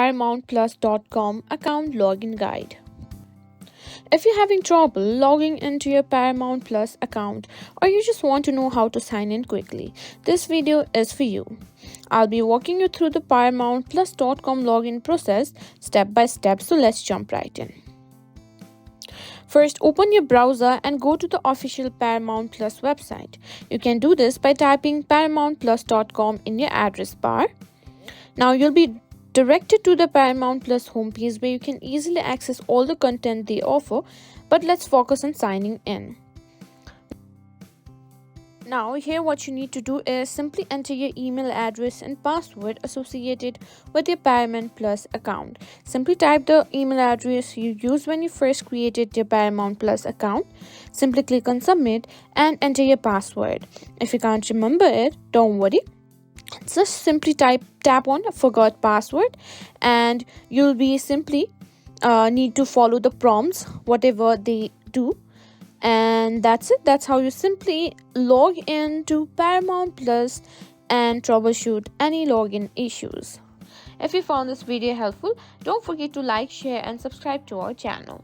ParamountPlus.com account login guide. If you're having trouble logging into your Paramount Plus account or you just want to know how to sign in quickly, this video is for you. I'll be walking you through the ParamountPlus.com login process step by step, so let's jump right in. First, open your browser and go to the official Paramount Plus website. You can do this by typing ParamountPlus.com in your address bar. Now you'll be directed to the Paramount Plus homepage where you can easily access all the content they offer, but let's focus on signing in. Now here what you need to do is simply enter your email address and password associated with your Paramount Plus account. Simply type the email address you used when you first created your Paramount Plus account. Simply click on submit and enter your password. If you can't remember it, don't worry. Just simply tap on forgot password and you'll be simply need to follow the prompts whatever they do, and that's it. That's how you simply log into Paramount Plus and troubleshoot any login issues. If you found this video helpful, don't forget to like, share and subscribe to our channel.